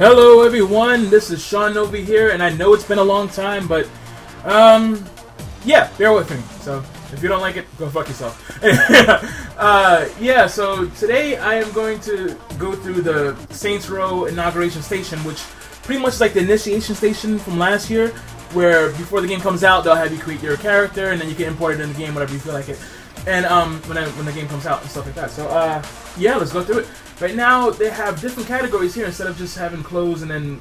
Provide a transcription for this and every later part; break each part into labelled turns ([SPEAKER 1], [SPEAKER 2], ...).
[SPEAKER 1] Hello everyone, this is Sean over here, and I know it's been a long time, but, yeah, bear with me. So, if you don't like it, go fuck yourself. Yeah, so today I am going to go through the Saints Row Inauguration Station, which pretty much is like the initiation station from last year, where before the game comes out, they'll have you create your character, and then you can import it in the game whenever you feel like it. And when the game comes out and stuff like that. So yeah, let's go through it. Right now they have different categories here instead of just having clothes and then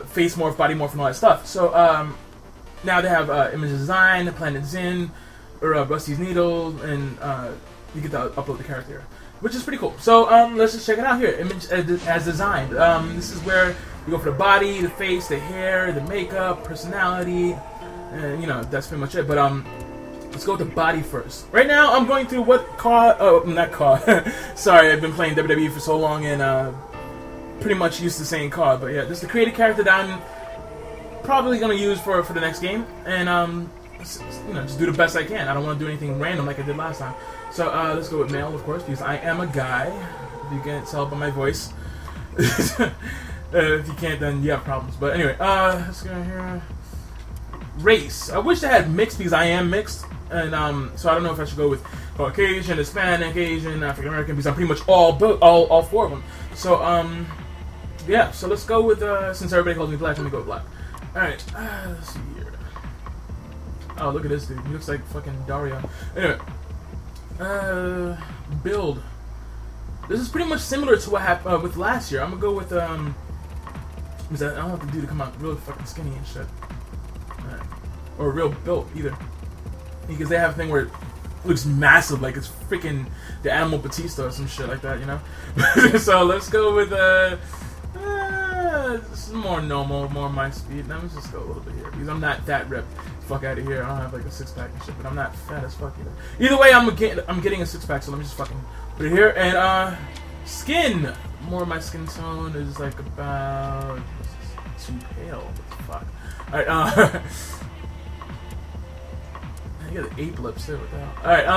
[SPEAKER 1] face morph, body morph, and all that stuff. So now they have image design, Planet Zin, or Rusty's Needle, and you get to upload the character, which is pretty cool. So let's just check it out here. Image as designed. This is where you go for the body, the face, the hair, the makeup, personality, and you know that's pretty much it. But let's go with the body first. Right now, I'm going through what car... Oh, not car. Sorry, I've been playing WWE for so long and pretty much used to saying car. But yeah, this is the creative character that I'm probably going to use for the next game. And, you know, just do the best I can. I don't want to do anything random like I did last time. So let's go with male, of course, because I am a guy. If you can't tell by my voice. If you can't, then you have problems. But anyway, let's go here. Race. I wish they had mixed because I am mixed. And so I don't know if I should go with Caucasian, Hispanic, Asian, African American, because I'm pretty much all four of them. So yeah. So let's go with since everybody calls me black, let me go with black. All right. Let's see here. Oh, look at this dude. He looks like fucking Dario. Anyway, build. This is pretty much similar to what happened with last year. I'm gonna go with I don't want the dude to come out real fucking skinny and shit, or real built either. Because they have a thing where it looks massive, like it's freaking the Animal Batista or some shit like that, you know? So let's go with, this is more normal, more my speed. Now let's just go a little bit here, because I'm not that ripped. Fuck out of here, I don't have like a six-pack and shit, but I'm not fat as fuck either. Either way, I'm getting a six-pack, so let me just fucking put it here. And, skin! More of my skin tone is like about... too pale, what the fuck? Alright, you got the ape lips too. What the hell? Alright,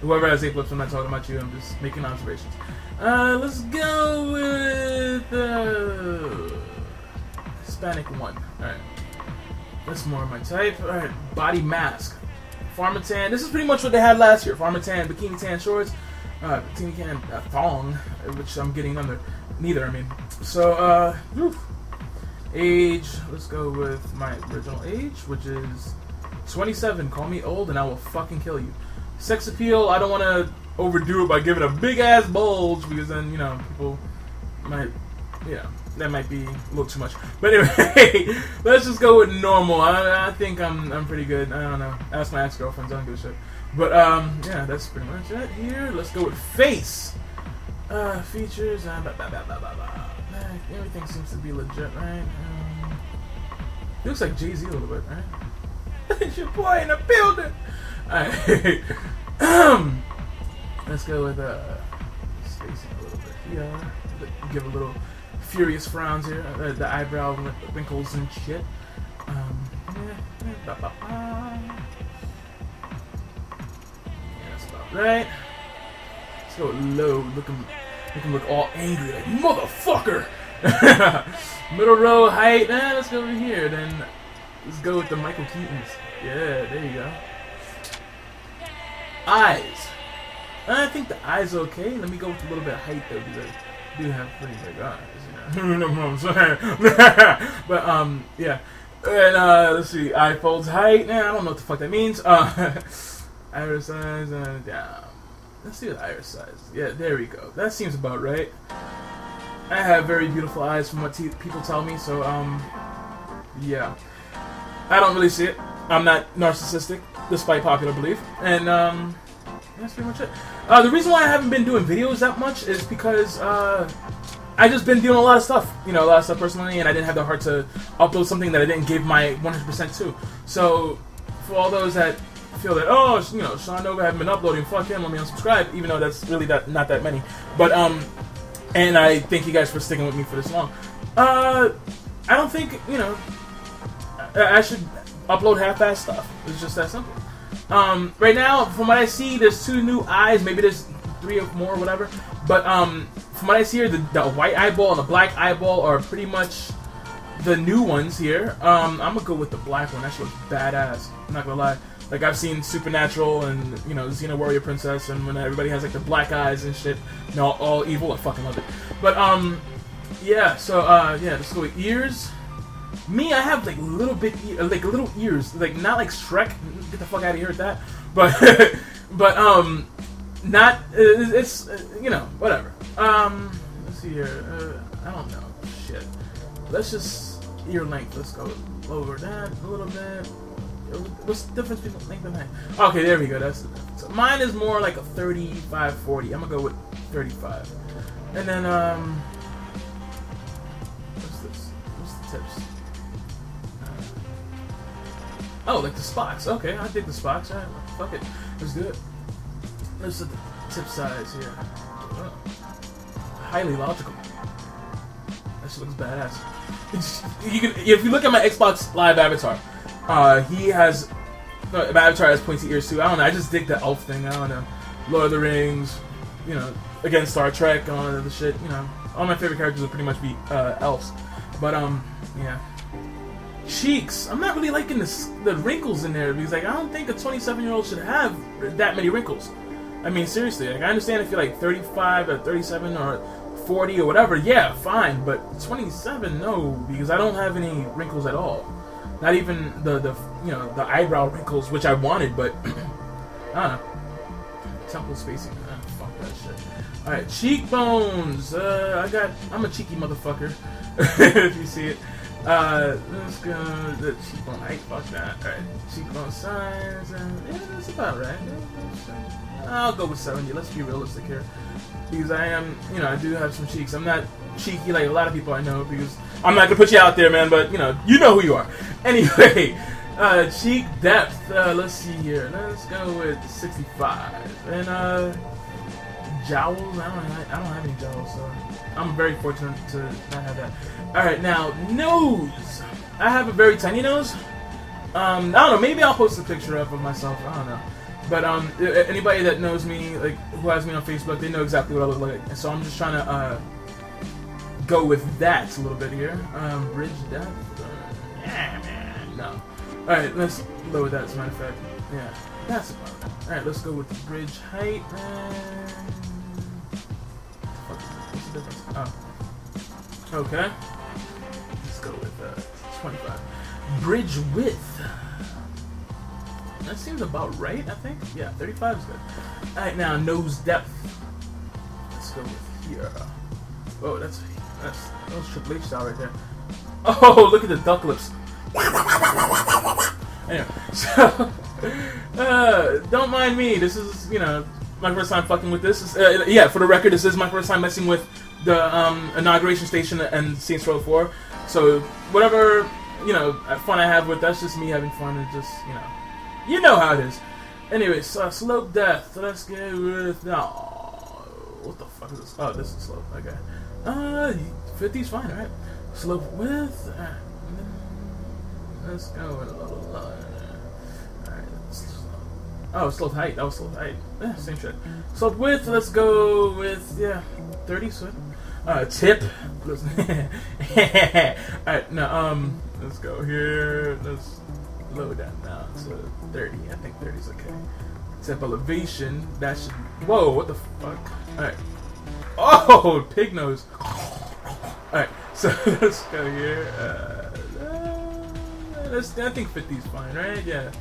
[SPEAKER 1] whoever has ape lips, I'm not talking about you, I'm just making observations. Let's go with Hispanic one. Alright. That's more of my type. Alright, body mask. Farmer tan. This is pretty much what they had last year. Farmer tan, bikini tan shorts, bikini tan thong, which I'm getting under. Neither, I mean. So, age, let's go with my original age, which is 27, call me old and I will fucking kill you. Sex appeal, I don't want to overdo it by giving a big ass bulge because then, you know, people might, you know, that might be a little too much. But anyway, let's just go with normal. I think I'm pretty good. I don't know. Ask my ex-girlfriends, I don't give a shit. But, yeah, that's pretty much it here. Let's go with face. Features, everything seems to be legit, right? He looks like Jay-Z a little bit, right? It's your boy in the building. Alright. Let's go with spacing a little bit here. Give a little furious frowns here. The eyebrow wrinkles and shit. Yeah, that's about right. Let's go low. Make him look all angry, like motherfucker. Middle row height. Let's go over here. Then. Let's go with the Michael Keatons. Yeah, there you go. Eyes. I think the eyes are okay. Let me go with a little bit of height though, because I do have pretty big eyes, you know. You know what I'm saying? But yeah. And let's see, eye folds height. I don't know what the fuck that means. Iris size down. Let's see the iris size. Yeah, there we go. That seems about right. I have very beautiful eyes from what people tell me, so yeah. I don't really see it. I'm not narcissistic, despite popular belief. And, that's pretty much it. The reason why I haven't been doing videos that much is because, I just been doing a lot of stuff. You know, a lot of stuff personally, and I didn't have the heart to upload something that I didn't give my 100% to. So, for all those that feel that, oh, you know, Sean Nova haven't been uploading, fuck him, let me unsubscribe, even though that's really not that many. But, and I thank you guys for sticking with me for this long. I don't think, you know, I should upload half-ass stuff. It's just that simple. Right now, from what I see, there's 2 new eyes. Maybe there's 3 or more, whatever. But from from what I see here, the white eyeball and the black eyeball are pretty much the new ones here. I'm gonna go with the black one. That shit looks badass. I'm not gonna lie. Like, I've seen Supernatural and, you know, Xena Warrior Princess, and when everybody has, like, the black eyes and shit, you know, all evil, I fucking love it. But, yeah, so, yeah, let's go with ears. Me, I have, like, little ears. Like, not like Shrek. Get the fuck out of here with that. But, not, it's, you know, whatever. Let's see here. I don't know. Shit. Let's just, ear length. Let's go lower that a little bit. What's the difference between length and height? Okay, there we go. That's the difference. So mine is more like a 35, 40. I'm gonna go with 35. And then what's this? What's the tips? Oh, like the spots. Okay, I dig the spots. Alright, fuck it. Let's do it. Let's look at the tip size here. Oh. Highly logical. That shit looks badass. If you look at my Xbox Live avatar. He has, Avatar has pointy ears too. I don't know, I just dig the elf thing, I don't know. Lord of the Rings, you know, again, Star Trek, all the shit, you know. All my favorite characters will pretty much be, elves. But, yeah. Cheeks, I'm not really liking the wrinkles in there, because, like, I don't think a 27-year-old should have that many wrinkles. I mean, seriously, like, I understand if you're, like, 35 or 37 or 40 or whatever, yeah, fine, but 27, no, because I don't have any wrinkles at all. Not even the you know, the eyebrow wrinkles, which I wanted, but I don't know. Temple spacing, fuck that shit. All right, cheekbones. I'm a cheeky motherfucker. If you see it. Let's go the cheekbone height. Fuck that. All right, cheekbone size. Yeah, that's about right. I'll go with 70. Let's be realistic here, because I am, you know, I do have some cheeks. I'm not cheeky like a lot of people I know, because I'm not gonna put you out there, man, but you know who you are. Anyway, cheek depth. Let's see here. Let's go with 65. And jowls. I don't have any jowls, so I'm very fortunate to not have that. All right, now nose. I have a very tiny nose. I don't know. Maybe I'll post a picture up of myself. I don't know. But anybody that knows me, like who has me on Facebook, they know exactly what I look like. And so I'm just trying to go with that a little bit here. Bridge depth. Yeah, man. No. All right, let's lower that. As a matter of fact, yeah, that's about it. All right, let's go with the bridge height. What's the difference? Oh, okay. Let's go with 25. Bridge width. That seems about right, I think. Yeah, 35 is good. Alright, now nose depth. Let's go with here. Oh, that's Triple H style right there. Oh, look at the duck lips. Anyway, so don't mind me. This is, you know, my first time fucking with this. Yeah, for the record, this is my first time messing with the Inauguration Station and Saints Row 4. So whatever, you know, fun I have with, that's just me having fun and just, you know how it is. Anyways, slope depth. Let's go with what the fuck is this? Oh, this is slope. Okay. 50's fine, alright. Slope width. Let's go with a little lower. Alright. Oh, slope height. That was slope height. Same shit. Slope width. Let's go with 30. So, tip. Alright. Now let's go here. Let's lower that down to 30. I think 30 is okay. Tip elevation. That should. Whoa! What the fuck? Alright. Oh, pig nose. Alright, so let's go here. I think 50 is fine, right? Yeah.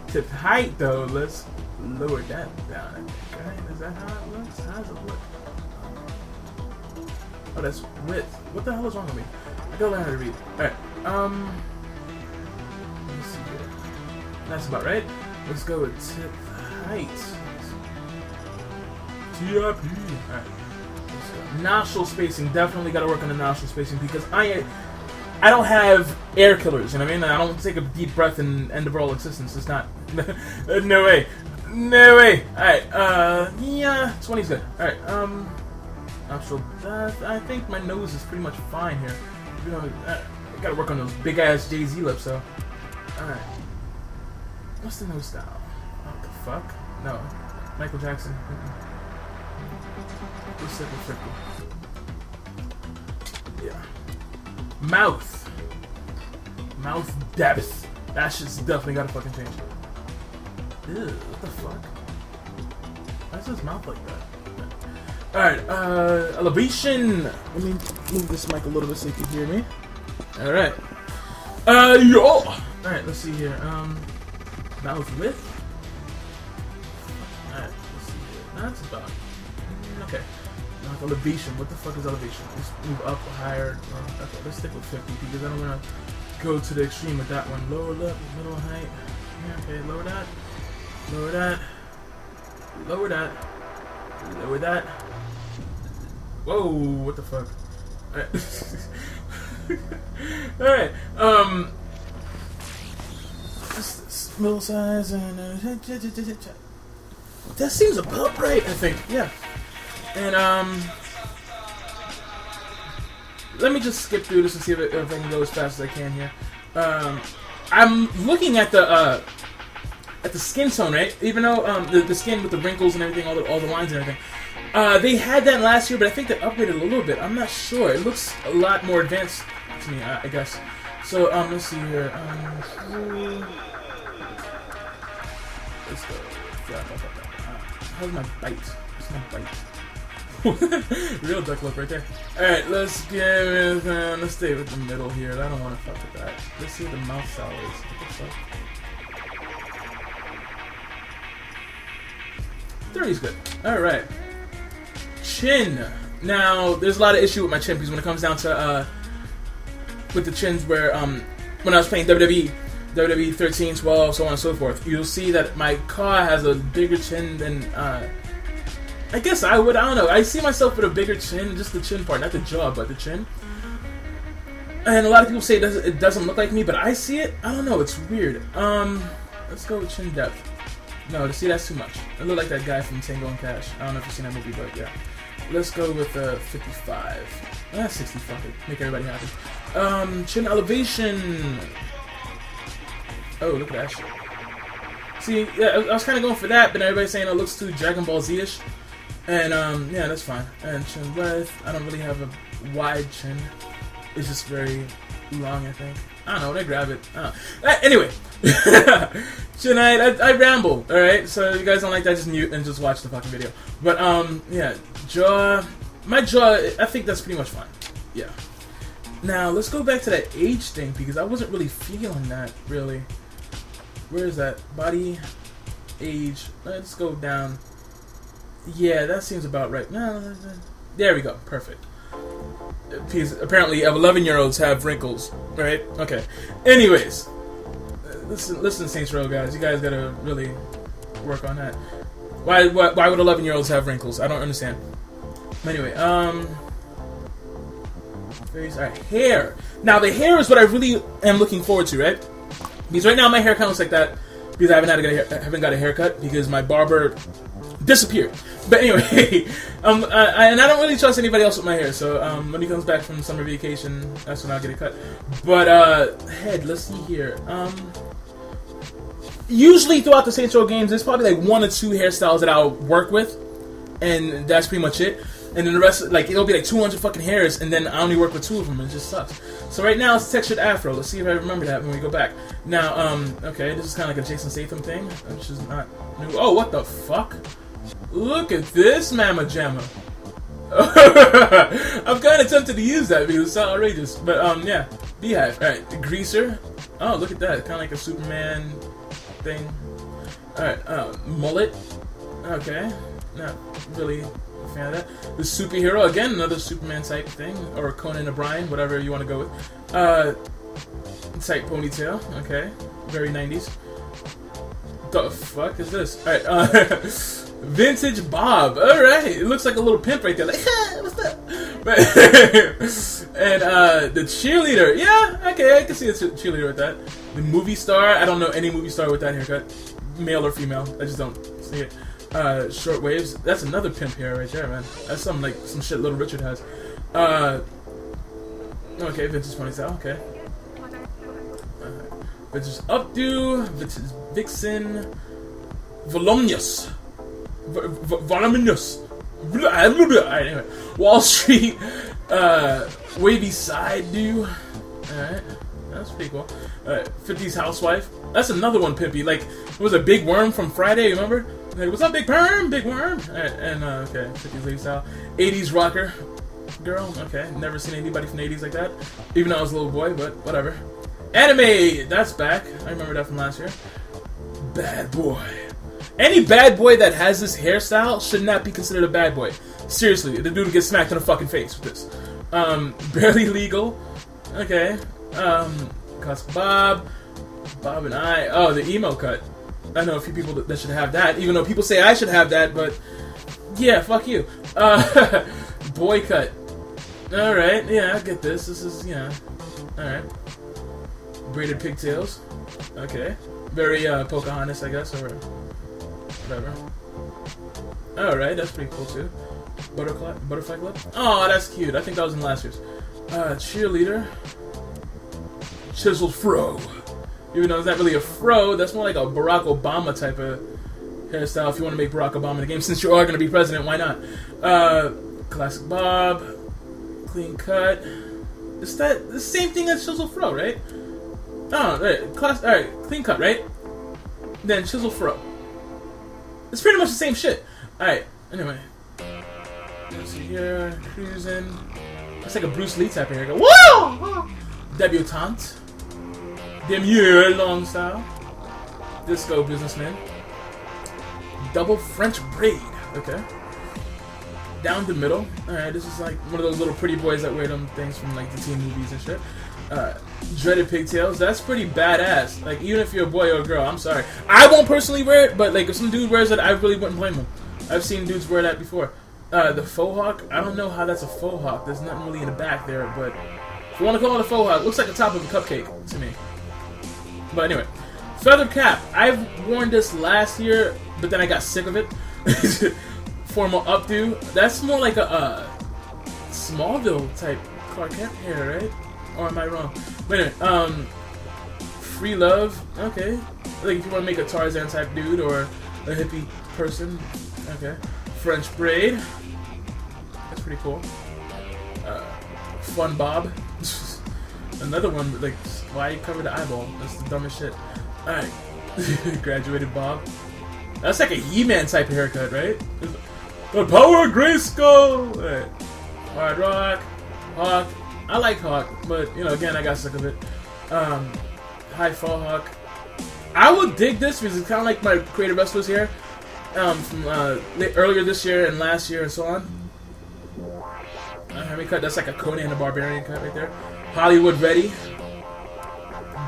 [SPEAKER 1] Tip height, though, let's lower that down, I think, right? Is that how it looks? How does it look? Oh, that's width. What the hell is wrong with me? I gotta learn how to read. Alright, let me see here. That's about right. Let's go with tip height. TIP. Alright. Nostril spacing, definitely got to work on the nostril spacing, because I don't have air killers, you know what I mean? I don't take a deep breath and end of all existence. It's not. No way. No way. Alright, yeah, 20's good. Alright, nostril depth. I think my nose is pretty much fine here. You know, I got to work on those big ass Jay-Z lips, so. Alright. What's the nose style? What the fuck? No. Michael Jackson. Yeah. Mouth. Mouth depth. That shit's definitely gotta fucking change. Ew, what the fuck? Why is his mouth like that? Alright, elevation. Let me move this mic a little bit so you can hear me. Alright. Yo! Alright, let's see here. Mouth width. Alright, let's see here. That's about. Okay. Mouth elevation. What the fuck is elevation? Let's move up higher. Okay, let's stick with 50 because I don't want to go to the extreme with that one. Lower lip, middle height. Yeah, okay, lower that. Lower that. Lower that. Lower that. Whoa, what the fuck? Alright. Alright, middle size and that seems about right, I think. Yeah. And let me just skip through this and see if I can go as fast as I can here. I'm looking at the skin tone, right? Even though the skin with the wrinkles and everything, all the lines and everything, they had that last year, but I think they upgraded a little bit. I'm not sure. It looks a lot more advanced to me, I guess. So let's see here. Let's go. How's my bite? What's my bite? Real duck look right there. Alright, let's give let's stay with the middle here. I don't want to fuck with that. Let's see what the mouth style is. What the fuck? 30 is good. Alright. Chin. Now, there's a lot of issue with my chin because when it comes down to with the chins where when I was playing WWE 13, 12, so on and so forth, you'll see that my car has a bigger chin than I guess I would. I don't know. I see myself with a bigger chin, just the chin part, not the jaw, but the chin. And a lot of people say it doesn't look like me, but I see it. I don't know. It's weird. Let's go with chin depth. No, see, that's too much. I look like that guy from Tango and Cash. I don't know if you've seen that movie, but yeah. Let's go with 55. 60. Fuck it. Make everybody happy. Chin elevation. Oh, look at that shit. See, yeah, I was kind of going for that, but everybody's saying it looks too Dragon Ball Z-ish. And, yeah, that's fine. And chin width, I don't really have a wide chin. It's just very long, I think. I don't know, when I grab it, I don't know. Anyway. Chin height, I ramble, alright? So if you guys don't like that, just mute and just watch the fucking video. But, yeah, jaw. My jaw, I think that's pretty much fine. Yeah. Now, let's go back to that age thing, because I wasn't really feeling that, really. Where is that? Body, age. Let's go down. Yeah, that seems about right. No, there we go. Perfect. Because apparently 11-year-olds have wrinkles, right? Okay. Anyways, listen, Saints Row guys. You guys gotta really work on that. Why would 11-year-olds have wrinkles? I don't understand. Anyway, face. Alright, hair. Now the hair is what I really am looking forward to, right? Because right now my hair kind of looks like that because I haven't got a haircut because my barber disappeared. But anyway, and I don't really trust anybody else with my hair. So when he comes back from summer vacation, that's when I'll get it cut. But head, let's see here. Usually throughout the Saints Row games, there's probably like 1 or 2 hairstyles that I'll work with, and that's pretty much it. And then the rest, like, it'll be like 200 fucking hairs, and then I only work with 2 of them, and it just sucks. So right now, it's textured afro. Let's see if I remember that when we go back. Now, okay, this is kind of like a Jason Statham thing, which is not new. Oh, what the fuck? Look at this mamma jamma. I'm kind of tempted to use that because it's so outrageous. But, yeah, Beehive. Alright, the greaser. Oh, look at that. Kind of like a Superman thing. Alright, mullet. Okay, not really a fan of that. The superhero, again, another Superman type thing, or Conan O'Brien, whatever you want to go with. Type ponytail, okay, very 90s. The fuck is this? Alright, vintage bob. Alright, it looks like a little pimp right there, like, what's up? And the cheerleader, yeah, okay, I can see a cheerleader with that. The movie star, I don't know any movie star with that haircut, male or female, I just don't see it. Short waves. That's another pimp hair right there, man. That's some shit Little Richard has. Okay, vintage ponytail. Okay. Vintage updo. Vintage vixen. Voluminous. Voluminous. Anyway, Wall Street. Wavy side do. Alright. That's pretty cool. 50s housewife. That's another one pimpy. Like, it was a Big Worm from Friday, remember? Like, what's up, Big Perm? Big Worm? And okay, 50s lady style. 80s rocker girl. Okay, never seen anybody from the 80s like that. Even though I was a little boy, but whatever. Anime! That's back. I remember that from last year. Bad boy. Any bad boy that has this hairstyle should not be considered a bad boy. Seriously, the dude gets smacked in the fucking face with this. Barely legal. Okay. Classic Bob. Bob and I. Oh, the emo cut. I know a few people that should have that, even though people say I should have that, but yeah, fuck you. Boy cut. Alright, yeah, I get this. This is, yeah. Alright. Braided pigtails. Okay. Very Pocahontas, I guess, or whatever. Alright, that's pretty cool too. Butterfly club? Oh, that's cute. I think that was in last year's. Cheerleader. Chiseled fro. Even though it's not really a fro, that's more like a Barack Obama type of hairstyle. If you want to make Barack Obama in the game, since you are going to be president, why not? Classic Bob. Clean cut. Is that the same thing as chiseled fro, right? Oh, right. Alright, clean cut, right? Then chiseled fro. It's pretty much the same shit. Alright, anyway. Let's see here. Cruising. That's like a Bruce Lee type of haircut. Whoa! Debutante. Demure long style. Disco businessman. Double French braid. Okay. Down the middle. Alright, this is like one of those little pretty boys that wear them things from like the teen movies and shit. Dreaded pigtails. That's pretty badass. Like, even if you're a boy or a girl, I'm sorry. I won't personally wear it, but like if some dude wears it, I really wouldn't blame him. I've seen dudes wear that before. The faux hawk. I don't know how that's a faux hawk. There's nothing really in the back there, but if you want to call it a faux hawk, it looks like the top of a cupcake to me. But anyway, feather cap. I've worn this last year, but then I got sick of it. Formal updo. That's more like a Smallville type Clark Kent hair, right? Or am I wrong? Wait a minute. Free love. Okay. Like if you want to make a Tarzan type dude or a hippie person. Okay. French braid. That's pretty cool. Fun bob. Another one, like, why you cover the eyeball? That's the dumbest shit. Alright. Graduated bob. That's like a He-Man type of haircut, right? The power of Grayskull! Alright. Hard rock. Hawk. I like Hawk, but, you know, again, I got sick of it. High fall Hawk. I would dig this because it's kind of like my creative wrestlers here. From earlier this year and last year and so on. Hammy cut, that's like a Conan the Barbarian cut right there. Hollywood Ready.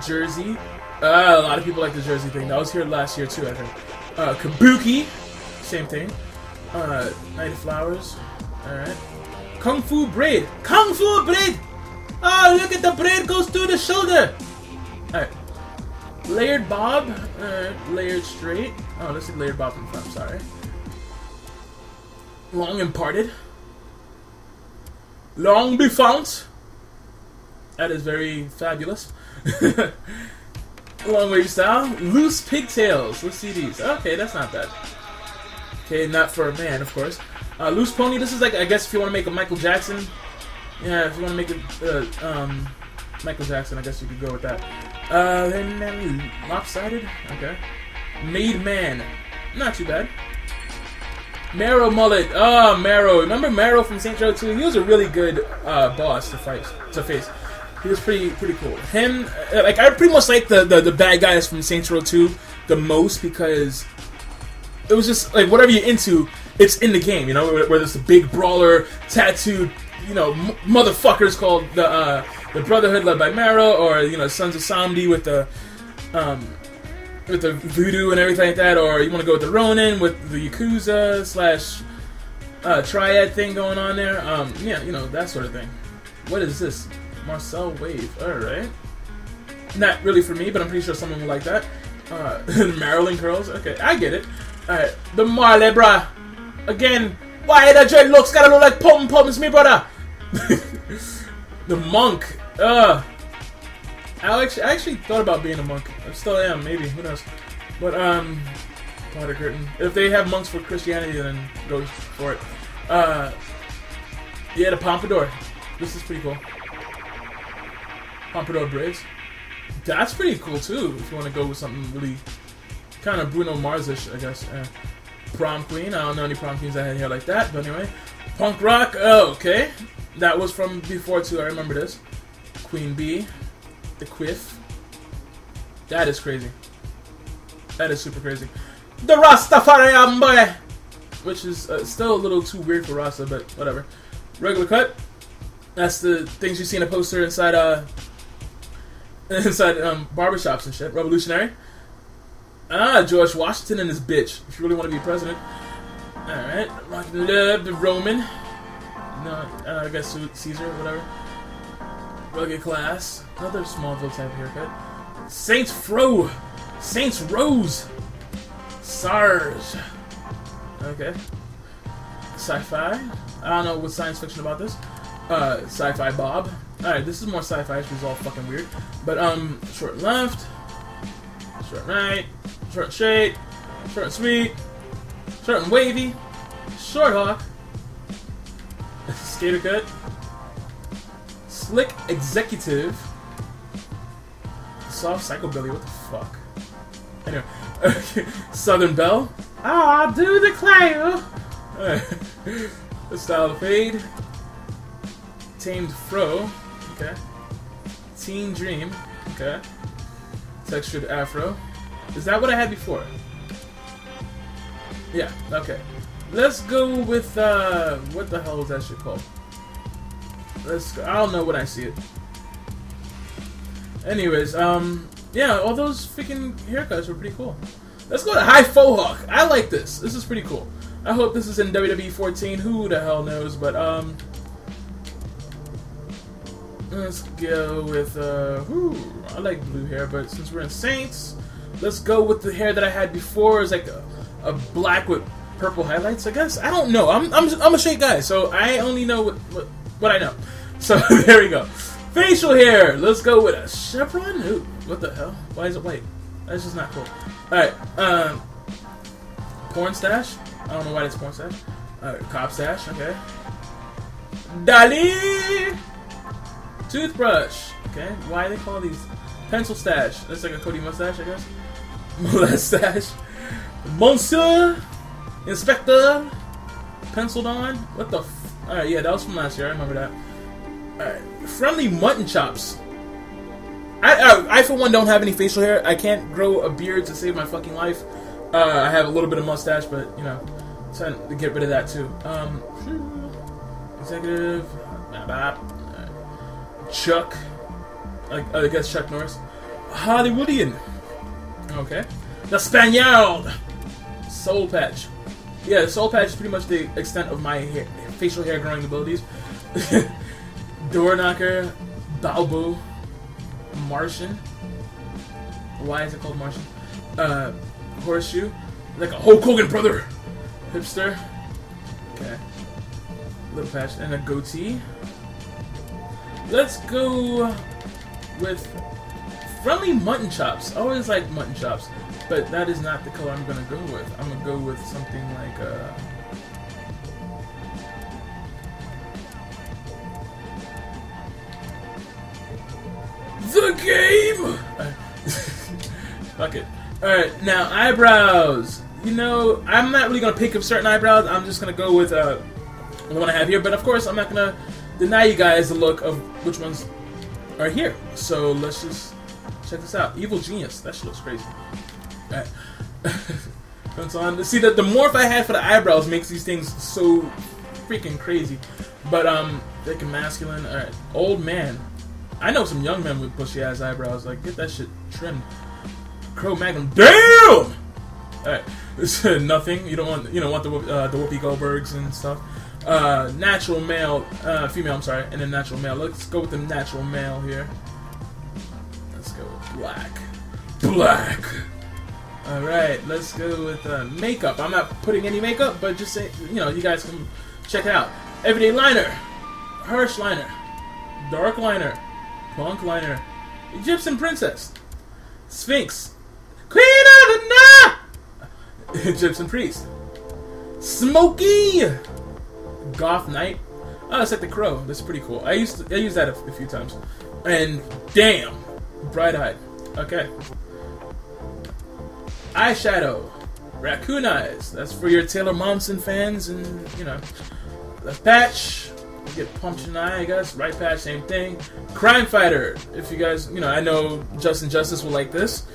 [SPEAKER 1] Jersey. A lot of people like the Jersey thing. That was here last year too, I think. Kabuki. Same thing. Night of Flowers. Alright. Kung Fu Braid. Kung Fu Braid! Oh, look at the braid goes through the shoulder! Alright. Layered bob. Layered straight. Oh, let's see layered bob from the front, sorry. Long and parted. Long befount. That is very fabulous. Long wave style. Loose pigtails. Let's see these. Okay, that's not bad. Okay, not for a man, of course. Loose pony. This is like, I guess if you want to make a Michael Jackson. Yeah, if you want to make it Michael Jackson, I guess you could go with that. Then lopsided. Okay. Made man. Not too bad. Marrow mullet. Oh, Marrow. Remember Marrow from Saints Row 2? He was a really good boss to face. He was pretty cool. Him, like, I pretty much like the bad guys from Saints Row 2 the most because it was just like whatever you're into, it's in the game. You know, whether it's the big brawler, tattooed, you know, motherfuckers called the Brotherhood led by Marrow, or you know, Sons of Samdi with the voodoo and everything like that, or you want to go with the Ronin with the Yakuza / triad thing going on there. Yeah, you know, that sort of thing. What is this? Marcel Wave. Alright. Not really for me, but I'm pretty sure someone will like that. Maryland curls. Okay, I get it. Alright. The Marley, bruh. Again, why the dreadlocks gotta look like pom-poms, me brother? The monk. I actually thought about being a monk. I still am, maybe. Who knows? But, Potter Curtain. If they have monks for Christianity, then go for it. Yeah, the pompadour. This is pretty cool. Pompadour braids. That's pretty cool too. If you want to go with something really kind of Bruno Mars-ish, I guess. Prom queen. I don't know any prom queens that had hair like that, but anyway. Punk rock. Oh, okay. That was from before too. I remember this. Queen Bee. The Quiff. That is crazy. That is super crazy. The Rastafarian boy, which is still a little too weird for Rasta, but whatever. Regular cut. That's the things you see in a poster inside barbershops and shit. Revolutionary. George Washington and his bitch. If you really want to be president. Alright. Rockin' Love, the Roman. No, I guess Caesar, whatever. Rugged Class. Another Smallville type haircut. Saints Fro. Saints Rose. SARS. Okay. Sci-fi. I don't know what's science fiction about this. Sci-fi Bob. Alright, this is more sci-fi, which is all fucking weird. But, short and left. Short and right. Short and straight. Short and sweet. Short and wavy. Short hawk. Skater cut. Slick executive. Soft psychobilly, what the fuck? Anyway. Southern Belle. Ah, do the clayo. The style of fade. Tamed Fro. Okay. Teen Dream. Okay. Textured Afro. Is that what I had before? Yeah, okay. Let's go with, what the hell is that shit called? Let's go. I'll know when I see it. Anyways, yeah, all those freaking haircuts were pretty cool. Let's go to High Faux Hawk. I like this. This is pretty cool. I hope this is in WWE 14. Who the hell knows? But, let's go with, I like blue hair, but since we're in Saints, let's go with the hair that I had before. It's like a black with purple highlights, I guess. I don't know. I'm a straight guy, so I only know what I know. So, there we go. Facial hair. Let's go with a chevron. Ooh, what the hell? Why is it white? That's just not cool. Alright, porn stash. I don't know why it's porn stash. Alright, cop stash, okay. Dali! Toothbrush. Okay, why do they call these? Pencil stash. That's like a Cody mustache, I guess. Mustache. Monsieur. Inspector. Penciled on. What the f... Alright, yeah, that was from last year. I remember that. Alright. Friendly mutton chops. I for one don't have any facial hair. I can't grow a beard to save my fucking life. I have a little bit of mustache, but you know, trying to get rid of that too. Executive, Chuck, I guess Chuck Norris, Hollywoodian. Okay, the Spaniard, soul patch. Yeah, the soul patch is pretty much the extent of my facial hair growing abilities. Door knocker, Balbo. Martian. Why is it called Martian? Horseshoe. Like a Hulk Hogan brother. Hipster. Okay. Little patch. And a goatee. Let's go with friendly mutton chops. I always like mutton chops. But that is not the color I'm going to go with. I'm going to go with something like the game! Fuck it. Alright, now eyebrows. You know, I'm not really going to pick up certain eyebrows. I'm just going to go with the one I have here. But of course, I'm not going to deny you guys the look of which ones are here. So let's just check this out. Evil Genius. That shit looks crazy. Alright. Comes on. See, the morph I had for the eyebrows makes these things so freaking crazy. But, thick and masculine. Alright. Old man. I know some young men with bushy ass eyebrows. Like, get that shit trimmed. Crow Magnum. Damn! Alright. This is nothing. You don't want the Whoopi Goldbergs and stuff. Natural male, female, I'm sorry, and then natural male. Let's go with the natural male here. Let's go with black. Black! Alright, let's go with makeup. I'm not putting any makeup, but just say, you guys can check it out. Everyday liner. Harsh liner. Dark liner. Punk liner. Egyptian princess. Sphinx. Queen of the night! Egyptian priest. Smokey! Goth knight. Oh, it's like the crow. That's pretty cool. I used that a few times. And damn, bright-eyed. Okay. Eyeshadow, raccoon eyes. That's for your Taylor Momsen fans, and you know, left patch. You get punched in the eye, I guess. Right patch, same thing. Crime fighter. If you guys, you know, I know Justin Justice will like this.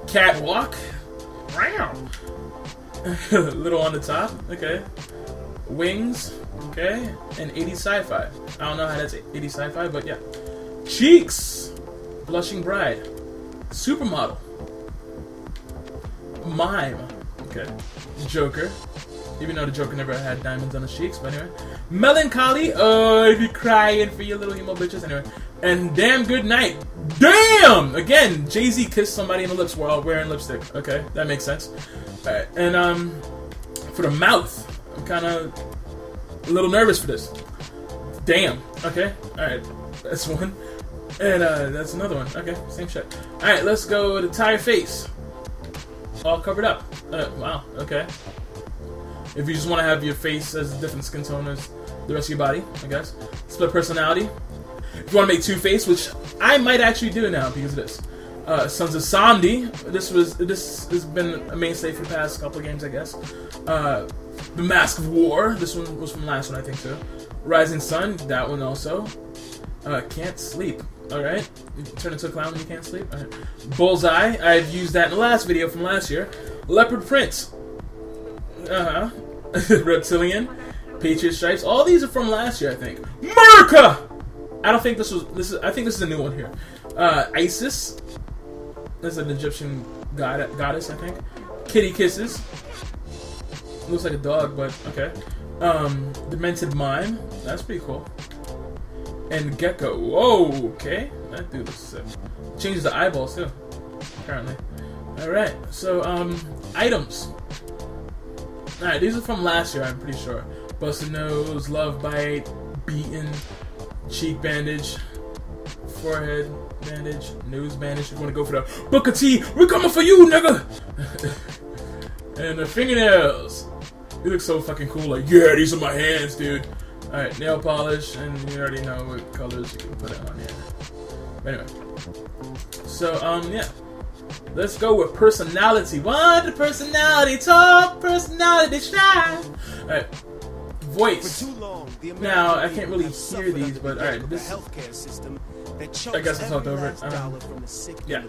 [SPEAKER 1] Catwalk. Little on the top. Okay. Wings. Okay. And 80s sci-fi. I don't know how that's 80s sci-fi, but yeah. Cheeks. Blushing bride. Supermodel. Mime. Okay. Joker. Even though the Joker never had diamonds on his cheeks, but anyway. Melancholy. Oh, if you're crying for your little emo bitches. Anyway. And Damn Good Night. Damn! Again, Jay-Z kissed somebody in the lips while wearing lipstick. Okay, that makes sense. Alright, and for the mouth, I'm kind of a little nervous for this. Damn. Okay, alright. That's one. And that's another one. Okay, same shit. Alright, let's go with the entire face. All covered up. Wow, okay. If you just want to have your face as a different skin tone as the rest of your body, I guess. Split personality. If you want to make Two-Face, which I might actually do now because of this. Sons of Samdi. This has been a mainstay for the past couple of games, I guess. The Mask of War. This one was from last one, I think, too. Rising Sun. That one also. Can't Sleep. Alright. You turn into a clown when you can't sleep. All right. Bullseye. I've used that in the last video from last year. Leopard Prince. Reptilian. Patriot Stripes. All these are from last year, I think. America! I don't think I think this is a new one here. Isis. That's an Egyptian goddess, I think. Kitty Kisses. Looks like a dog, but okay. Demented Mime. That's pretty cool. And Gecko. Whoa, okay. That dude looks sick. Changes the eyeballs, too. Apparently. Alright, so, items. Alright, these are from last year, I'm pretty sure. Busted nose, love bite, beaten, cheek bandage, forehead bandage, nose bandage. If you want to go for the Booker T, we're coming for you, nigga! And the fingernails. You look so fucking cool, like, yeah, these are my hands, dude. Alright, nail polish, and you already know what colors you can put it on here. But anyway. So, yeah. Let's go with personality. What? Personality talk, personality shine. Alright. Voice. Now, I can't really hear these, but alright, this I guess I talked over it. Yeah.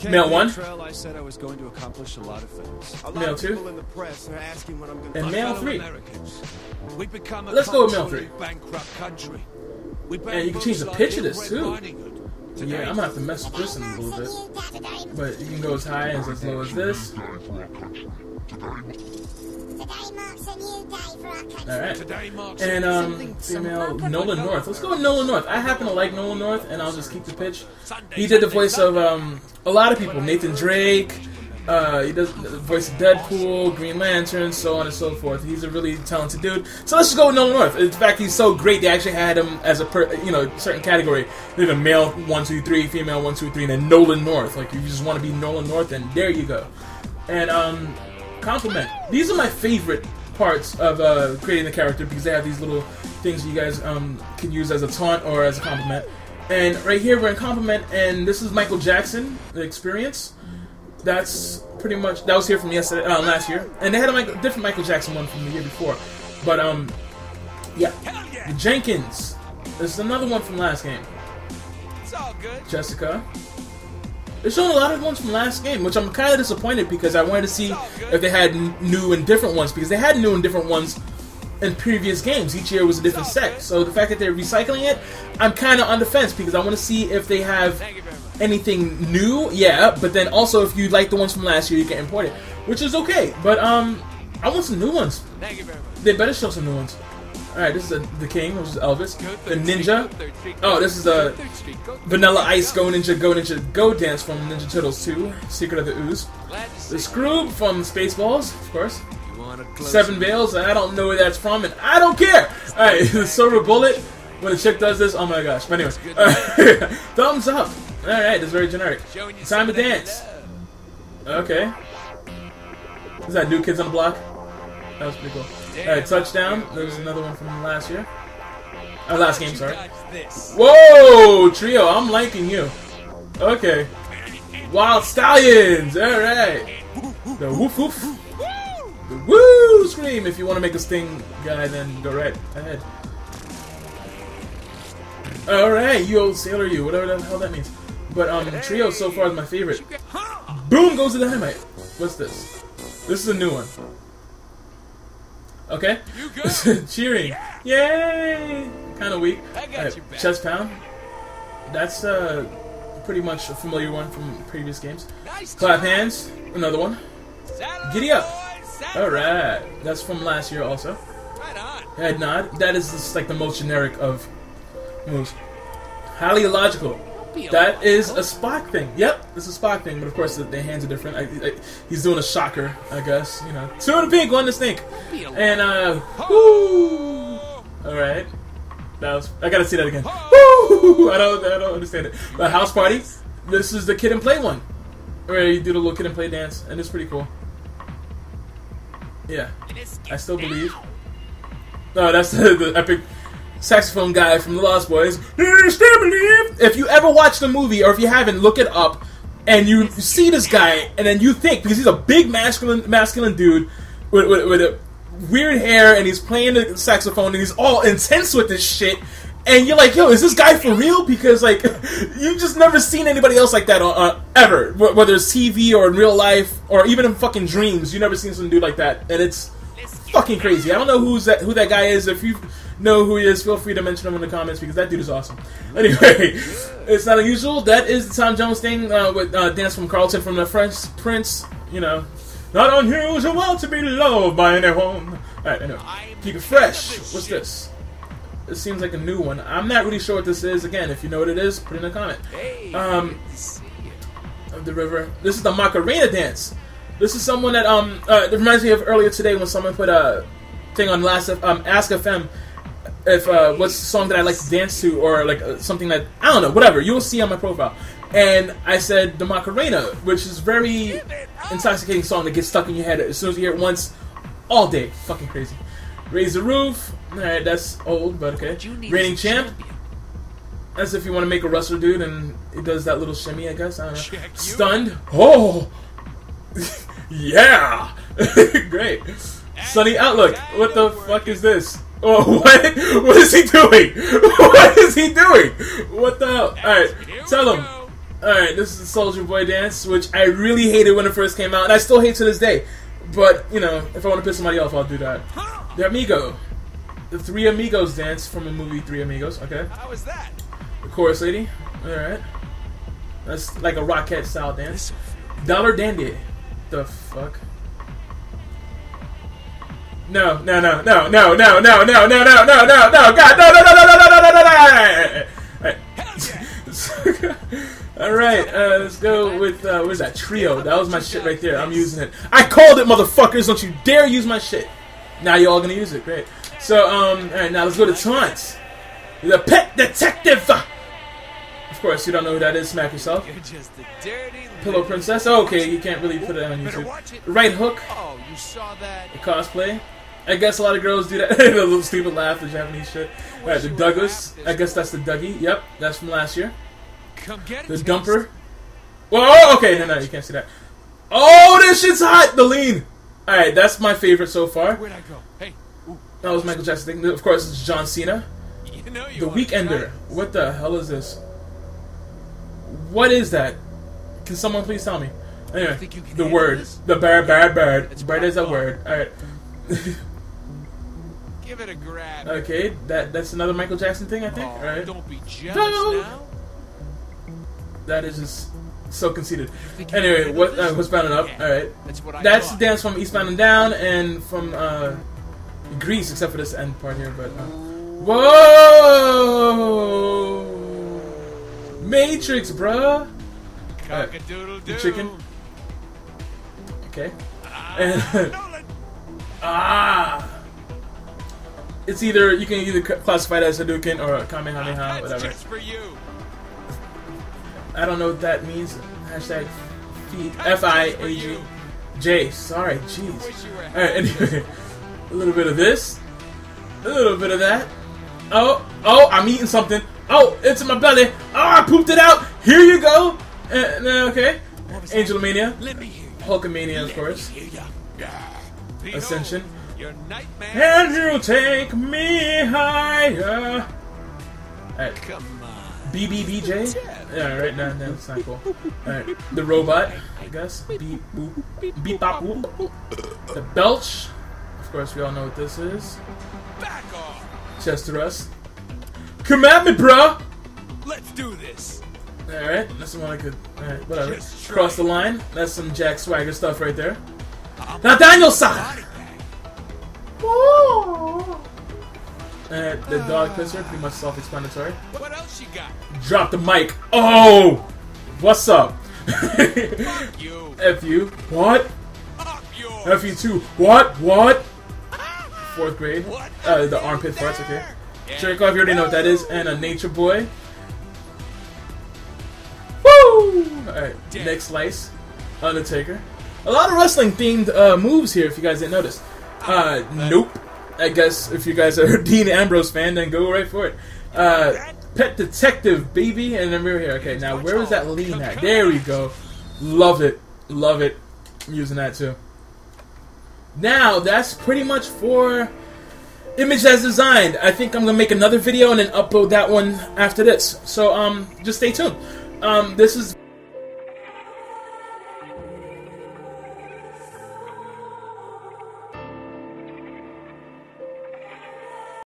[SPEAKER 1] Male 1. I said I was going to accomplish a lot of things. Male 2. And male 3. Let's go with male 3. And you can change the pitch of this too. Yeah, I'm gonna have to mess with this in a little bit. But you can go as high and as low as this. Alright. And female Nolan North. Let's go with Nolan North. I happen to like Nolan North, and I'll just keep the pitch. He did the voice of a lot of people. Nathan Drake. He does the voice of Deadpool, Green Lantern, so on and so forth. He's a really talented dude. So let's just go with Nolan North. In fact, he's so great they actually had him as a certain category. They had a male 1, 2, 3, female 1, 2, 3, and then Nolan North. Like, if you just want to be Nolan North, then there you go. And compliment. These are my favorite parts of creating the character because they have these little things you guys can use as a taunt or as a compliment. And right here we're in compliment, and this is Michael Jackson, the Experience. That's pretty much, that was here from last year, and they had a different Michael Jackson one from the year before. But yeah, the Jenkins. This is another one from last game. It's all good. Jessica. They're showing a lot of ones from last game, which I'm kind of disappointed because I wanted to see if they had new and different ones, because they had new and different ones in previous games. Each year was a different set. So the fact that they're recycling it, I'm kind of on the fence because I want to see if they have anything new. Yeah, but then also if you like the ones from last year, you can import it, which is okay. But I want some new ones. Thank you very much. They better show some new ones. Alright, this is the King, which is Elvis. The Ninja. Oh, this is the Vanilla Ice Go Ninja Go dance from Ninja Turtles 2, Secret of the Ooze. The Scroob from Spaceballs, of course. Seven Veils, I don't know where that's from, and I don't care! Alright, the Silver Bullet. When a chick does this, oh my gosh. But anyway, thumbs up. Alright, that's very generic. Time to dance. Okay. Is that New Kids on the Block? That was pretty cool. Alright, touchdown. There's another one from last year. Last game, sorry. Whoa, trio, I'm liking you. Okay. Wild Stallions, alright. The woof woof. The woo scream. If you want to make a Sting guy, then go right ahead. Alright, you old sailor you, whatever the hell that means. But trio so far is my favorite. Boom goes the dynamite. What's this? This is a new one. Okay. Cheering. Yay! Kind of weak. Chest pound. That's pretty much a familiar one from previous games. Clap hands. Another one. Giddy up. Alright. That's from last year also. Head nod. That is just like the most generic of moves. Highly illogical. That is a Spock thing. Yep, it's a Spock thing, but of course the hands are different. He's doing a shocker, I guess. You know, 2 in the pink, 1 to stink. And woo! All right, that was. I gotta see that again. Woo! I don't understand it. But house party. This is the kid and play one, where you do the little kid and play dance, and it's pretty cool. Yeah, I still believe. No, that's the epic saxophone guy from The Lost Boys. If you ever watch the movie, or if you haven't, look it up, and you see this guy, and then you think, because he's a big masculine dude with a weird hair, and he's playing the saxophone, and he's all intense with this shit, and you're like, yo, is this guy for real? Because, like, you've just never seen anybody else like that ever, whether it's TV or in real life, or even in fucking dreams. You've never seen some dude like that, and it's fucking crazy. I don't know who that guy is. If you know who he is, feel free to mention him in the comments, because that dude is awesome. Anyway, it's not unusual. That is the Tom Jones thing with Dance from Carlton from the French Prince. You know, not unusual to be loved by anyone. Alright, anyway, keep it fresh. What's this? It seems like a new one. I'm not really sure what this is. Again, if you know what it is, put it in a comment. Of the river. This is the Macarena dance. This is someone that it reminds me of earlier today when someone put a thing on last Ask FM if what's the song that I like to dance to, or like something that I don't know, whatever you'll see on my profile, and I said the Macarena, which is very intoxicating song that gets stuck in your head as soon as you hear it once, all day, fucking crazy. Raise the roof. All right, that's old, but okay. Reigning champ. That's if you want to make a wrestler dude, and he does that little shimmy, I guess. I don't know. Stunned. Oh. Yeah! Great. Sunny outlook. What the fuck is this? Oh, what? What is he doing? What is he doing? What the hell? Alright, tell him. Alright, this is the Soldier Boy dance, which I really hated when it first came out, and I still hate to this day. But, you know, if I want to piss somebody off, I'll do that. The Amigo. The Three Amigos dance from the movie Three Amigos, okay?
[SPEAKER 2] How was that?
[SPEAKER 1] The chorus lady. Alright. That's like a Rockette style dance. Dollar Dandy. The fuck? No, no, no, no, no, no, no, no, no, no, no, no, no, God, no, no, no, no, no, no, no, no, no. Alright, let's go with, where's that? Trio. That was my shit right there. I'm using it. I called it, motherfuckers. Don't you dare use my shit. Now you all gonna use it. Great. So, alright, now let's go to Taunt. The Pet Detective. Of course, you don't know who that is. Smack yourself.
[SPEAKER 2] You're just a dirty
[SPEAKER 1] Pillow Princess. Oh, okay, you can't really put it on YouTube. Right hook.
[SPEAKER 2] Oh, you saw that?
[SPEAKER 1] The cosplay. I guess a lot of girls do that. The little stupid laugh, the Japanese shit. Alright, the Douglas. I guess that's the Dougie. Yep, that's from last year.
[SPEAKER 2] Come get it.
[SPEAKER 1] The Dumper. Whoa, okay, no, you can't see that. Oh, this shit's hot. The Lean. Alright, that's my favorite so far.
[SPEAKER 2] Where'd I go? Hey. Ooh.
[SPEAKER 1] That was Michael Jackson thing. Of course, it's John Cena.
[SPEAKER 2] You know you
[SPEAKER 1] The Weekender. What the hell is this? What is that? Can someone please tell me? Anyway, the word.
[SPEAKER 2] This?
[SPEAKER 1] The bird. Bird is a word. Alright.
[SPEAKER 2] Give it a grab.
[SPEAKER 1] Okay, that's another Michael Jackson thing, I think.
[SPEAKER 2] Oh,
[SPEAKER 1] Alright.
[SPEAKER 2] don't be jealous now.
[SPEAKER 1] That is just so conceited. Anyway, what's Bound Up? Alright. That's the dance from Eastbound and Down and from Grease, except for this end part here, but whoa! Matrix, bruh! The chicken. Okay. And it's either you can either classify it as Hadouken or Kamehameha, whatever. I don't know what that means. Hashtag F-I-A-G. J. Sorry, jeez. Alright, anyway. A little bit of this. A little bit of that. Oh, I'm eating something. Oh, it's in my belly. Oh, I pooped it out. Here you go. Okay. Angelomania. Hulkamania, of course. Ascension.
[SPEAKER 2] Your nightmare.
[SPEAKER 1] And you take me higher. Alright.
[SPEAKER 2] Come on.
[SPEAKER 1] BBBJ? Yeah, right, no, that's not cool. Alright. The robot, I guess. Beep, boop. Beep, bop, boop. The belch. Of course, we all know what this is.
[SPEAKER 2] Back off.
[SPEAKER 1] Chest thrust. Come at me, bro!
[SPEAKER 2] Let's do this.
[SPEAKER 1] Alright, that's the one I could. Alright, whatever.
[SPEAKER 2] Just
[SPEAKER 1] Cross the line. That's some Jack Swagger stuff right there. Nathaniel-san! The dog pisser, pretty much self-explanatory.
[SPEAKER 2] What else you got?
[SPEAKER 1] Drop the mic. Oh! What's up?
[SPEAKER 2] Fuck you.
[SPEAKER 1] F you. What?
[SPEAKER 2] Up yours.
[SPEAKER 1] F you too. What? What? 4th grade.
[SPEAKER 2] What?
[SPEAKER 1] The armpit farts, okay. Jerkoff, you already know what that is. And a nature boy. Woo! Alright, next slice. Undertaker. A lot of wrestling themed moves here if you guys didn't notice. Nope. I guess if you guys are a Dean Ambrose fan, then go right for it. Pet Detective, baby. And then we're here. Okay, now where is that lean at? There we go. Love it. Love it. I'm using that too. Now, that's pretty much for Image as Designed. I think I'm going to make another video and then upload that one after this. So, just stay tuned. This is...